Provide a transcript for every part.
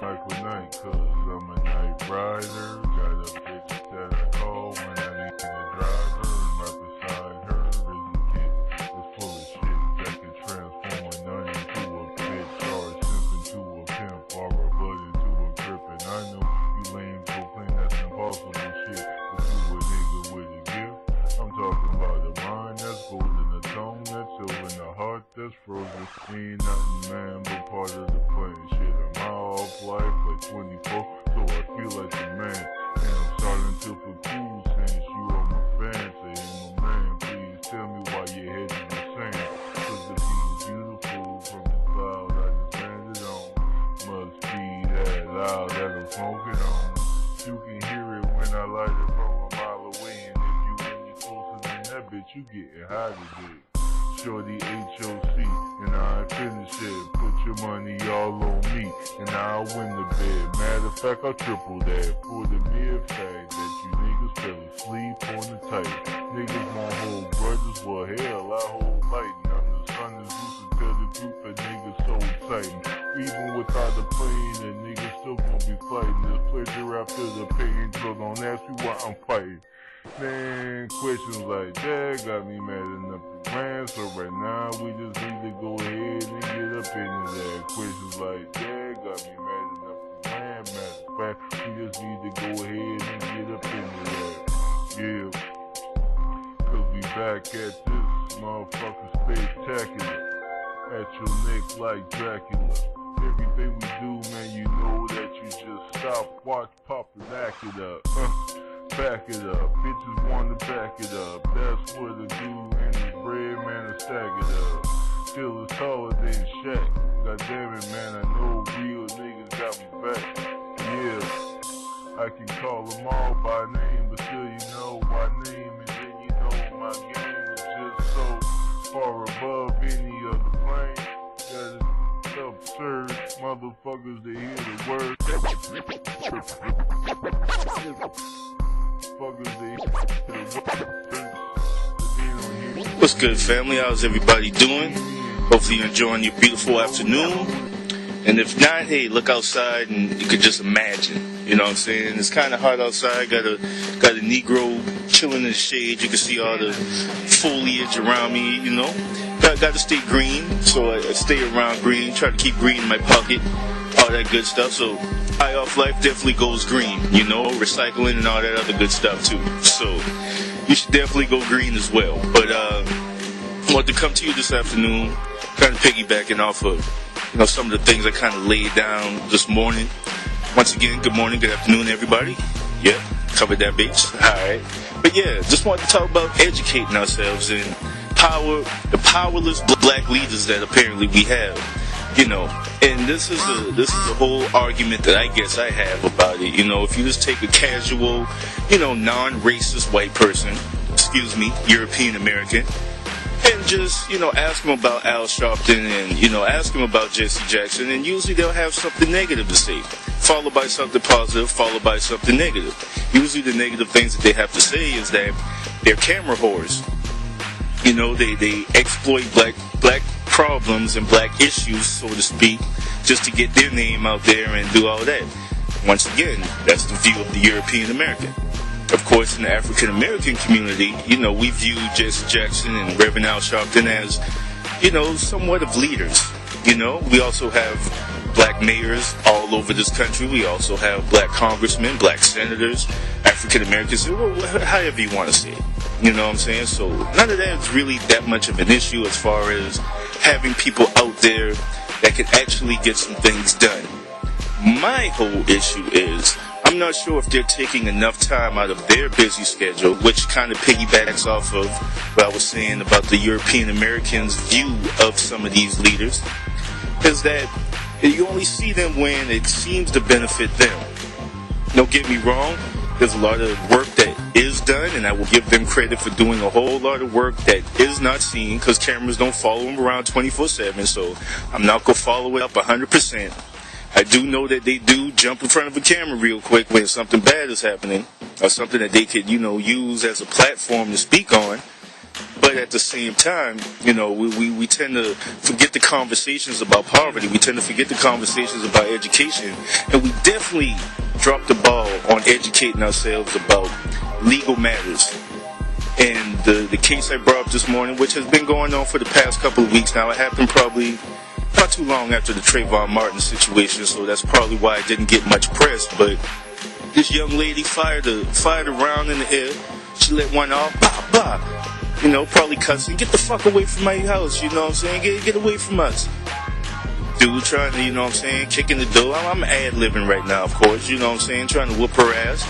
Michael Knight, cause I'm a night rider. Got a bitch that I call when I need to drive her. Right beside her is a kid that's full of shit that can transform a nun into a bitch, or a simp into a pimp, or a bud into a grip. And I know you lame proclaim that's impossible shit. But you a nigga with a gift. I'm talking about a mind that's golden, a tongue that's silver, a heart that's frozen. Ain't nothing, man, but part of the plan. Shit, I'm off life like 24, so I feel like a man. And I'm starting to feel cool since you are my fan. Say, hey, my man, please tell me why your head is the same. Cause if you was beautiful from the cloud I just landed on, must be that loud that I'm smoking on. You can hear it when I light it from a mile away. And if you any closer than that bitch, you getting high today. Shorty HOC, and I finish it. Put your money all on me, and I'll win the bed. Matter of fact, I'll triple that for the mere fact that you niggas fell asleep on the tight. Niggas won't hold grudges, well hell, I hold lightning. I'm the son of Zeus and tell the truth, a nigga so exciting. Even without the plane, a nigga still gonna be fighting. There's pleasure after the pain, so don't ask me why I'm fighting. Man, questions like that got me mad enough to rant. So right now we just need to go ahead and get up into that. Questions like that got me mad enough to rant. Matter of fact, we just need to go ahead and get up into that. Yeah, cause we back at this motherfucker spectacular. At your neck like Dracula. Everything we do, man, you know that you just stop, watch, pop, and back it up. Back it up, bitches wanna back it up. That's what I do in this bread, man, I stack it up. Still it's taller than Shaq. God damn it, man, I know real niggas got me back. Yeah, I can call them all by name, but still you know my name, and then you know my game is just so far above any other plane. That is absurd, motherfuckers, they hear the word. What's good, family? How's everybody doing? Hopefully you're enjoying your beautiful afternoon. And if not, hey, look outside and you could just imagine. You know what I'm saying? It's kind of hot outside. Got a Negro chilling in the shade. You can see all the foliage around me, you know. Got to stay green, so I stay around green. Try to keep green in my pocket. All that good stuff. So high off life definitely goes green, you know, recycling and all that other good stuff too. So you should definitely go green as well. But I want to come to you this afternoon, kind of piggybacking off of, you know, some of the things I kind of laid down this morning. Once again, good morning, good afternoon, everybody. Yeah, covered that base. All right. But yeah, just wanted to talk about educating ourselves and the powerless black leaders that apparently we have. You know, and this is a whole argument that I guess I have about it. You know, if you just take a casual, you know, non-racist white person, European American, and just, you know, ask them about Al Sharpton and, you know, ask them about Jesse Jackson, and usually they'll have something negative to say, followed by something positive, followed by something negative. Usually the negative things that they have to say is that they're camera whores. You know, they exploit black problems and black issues, so to speak, just to get their name out there and do all that. Once again, that's the view of the European American. Of course, in the African American community, you know, we view Jesse Jackson and Reverend Al Sharpton as, you know, somewhat of leaders. You know, we also have black mayors all over this country. We also have black congressmen, black senators, African Americans, however you want to say it. You know what I'm saying? So none of that is really that much of an issue as far as having people out there that can actually get some things done. My whole issue is I'm not sure if they're taking enough time out of their busy schedule, which kind of piggybacks off of what I was saying about the European Americans' view of some of these leaders, is that you only see them when it seems to benefit them. Don't get me wrong. There's a lot of work that is done, and I will give them credit for doing a whole lot of work that is not seen, because cameras don't follow them around 24/7, so I'm not going to follow it up 100%. I do know that they do jump in front of a camera real quick when something bad is happening, or something that they could, you know, use as a platform to speak on. But at the same time, we tend to forget the conversations about poverty. We tend to forget the conversations about education. And we definitely drop the ball on educating ourselves about legal matters. And the case I brought up this morning, which has been going on for the past couple of weeks now, it happened probably not too long after the Trayvon Martin situation, so that's probably why I didn't get much press. But this young lady fired a round in the air. She let one off, bah, bah. Probably cussing, get the fuck away from my house, you know what I'm saying? Get away from us. Dude trying to, kicking the door. I'm ad-libbing right now, of course, trying to whoop her ass.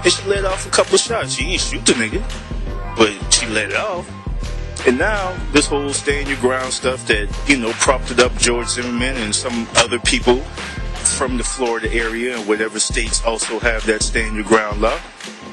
And she let off a couple shots. She ain't shoot the nigga, but she let it off. And now, this whole stand your ground stuff that, propped it up George Zimmerman and some other people from the Florida area and whatever states also have that stand your ground law.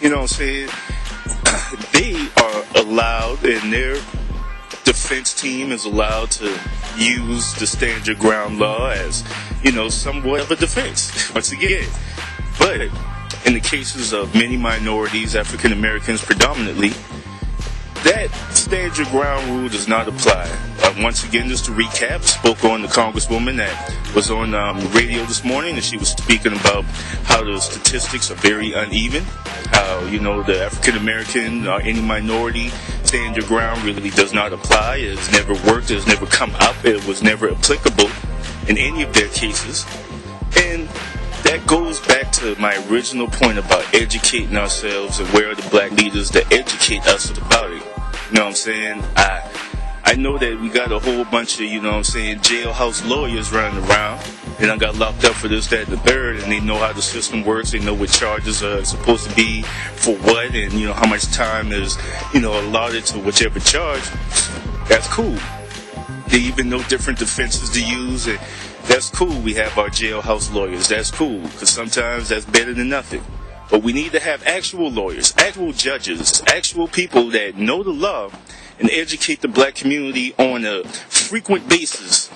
You know what I'm saying? They are allowed, and their defense team is allowed to use the stand your ground law as, somewhat of a defense, once again. But in the cases of many minorities, African Americans predominantly, that stand your ground rule does not apply. Once again, just to recap, spoke on the congresswoman that was on radio this morning, and she was speaking about how the statistics are very uneven. How, the African American or any minority stand your ground really does not apply. It has never worked. It has never come up. It was never applicable in any of their cases. And that goes back to my original point about educating ourselves and where are the black leaders that educate us about it. You know what I'm saying? I know that we got a whole bunch of, jailhouse lawyers running around. And I got locked up for this, that, and the third, and they know how the system works. They know what charges are supposed to be for what, and, how much time is, allotted to whichever charge. That's cool. They even know different defenses to use, and that's cool. We have our jailhouse lawyers. That's cool, because sometimes that's better than nothing. But we need to have actual lawyers, actual judges, actual people that know the law and educate the black community on a frequent basis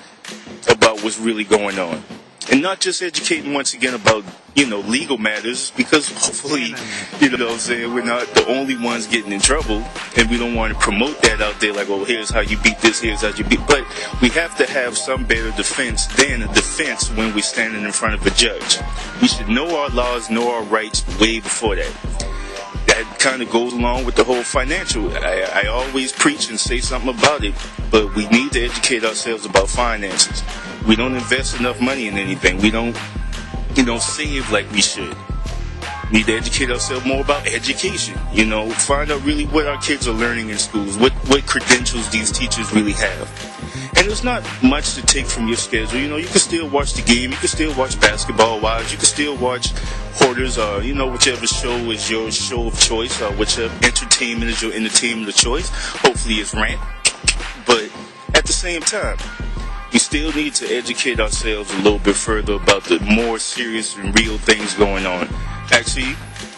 about what's really going on. And not just educating once again about, legal matters, because hopefully, we're not the only ones getting in trouble, and we don't want to promote that out there like, oh, here's how you beat this, here's how you beat. But we have to have some better defense than a defense when we're standing in front of a judge. We should know our laws, know our rights way before that. That kind of goes along with the whole financial. I always preach and say something about it, but we need to educate ourselves about finances. We don't invest enough money in anything. We don't, save like we should. Need to educate ourselves more about education. Find out really what our kids are learning in schools, what credentials these teachers really have. And there's not much to take from your schedule. You can still watch the game. You can still watch Basketball Wives. You can still watch Hoarders, or, whichever show is your show of choice, or whichever entertainment is your entertainment of choice. Hopefully it's RaNT. But at the same time, we still need to educate ourselves a little bit further about the more serious and real things going on. Actually,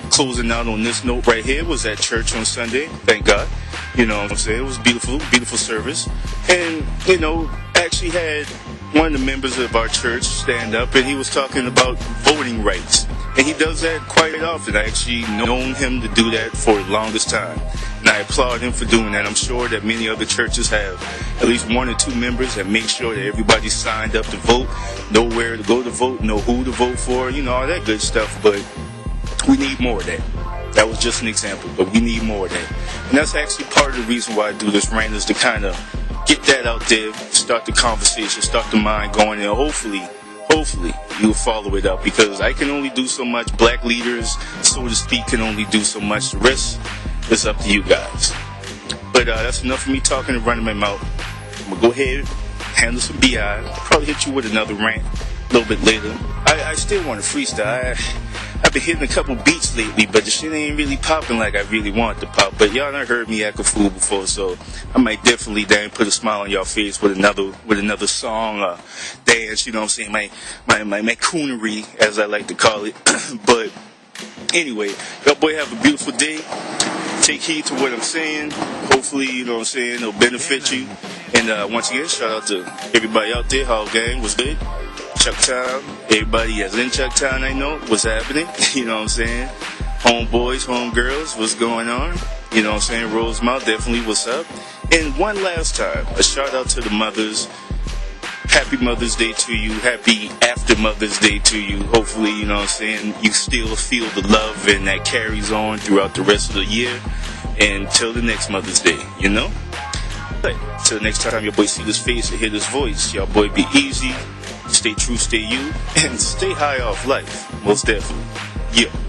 closing out on this note right here, was at church on Sunday, thank God. You know what I'm saying? It was beautiful, beautiful service. And, actually had one of the members of our church stand up, and he was talking about voting rights. And he does that quite often. I actually known him to do that for the longest time. And I applaud him for doing that. I'm sure that many other churches have at least one or two members that make sure that everybody's signed up to vote, know where to go to vote, know who to vote for, all that good stuff. But we need more of that. That was just an example, but we need more of that. And that's actually part of the reason why I do this rant, is to kind of get that out there, start the conversation, start the mind going, and hopefully you'll follow it up, because I can only do so much. Black leaders, so to speak, can only do so much. The rest is up to you guys. But that's enough of me talking and running my mouth. I'm going to go ahead, handle some BI, probably hit you with another rant a little bit later. I still want to freestyle. I've been hitting a couple beats lately, but the shit ain't really popping like I really want to pop. But y'all done heard me act a fool before, so I might definitely put a smile on y'all face with another song, dance. You know what I'm saying? My coonery, as I like to call it. But anyway, y'all boy have a beautiful day. Take heed to what I'm saying. Hopefully, it'll benefit you. And once again, shout out to everybody out there. Hall Gang was good. Chucktown, everybody that's in Chucktown, I know what's happening. You know what I'm saying? Homeboys, homegirls, what's going on? You know what I'm saying? Rosemount, definitely what's up. And one last time, a shout out to the mothers. Happy Mother's Day to you. Happy after Mother's Day to you. Hopefully, you know what I'm saying, you still feel the love and that carries on throughout the rest of the year. And till the next Mother's Day, you know? But till the next time your boy see this face and hear this voice, y'all boy be easy, stay true, stay you, and stay high off life. Most definitely. Yeah.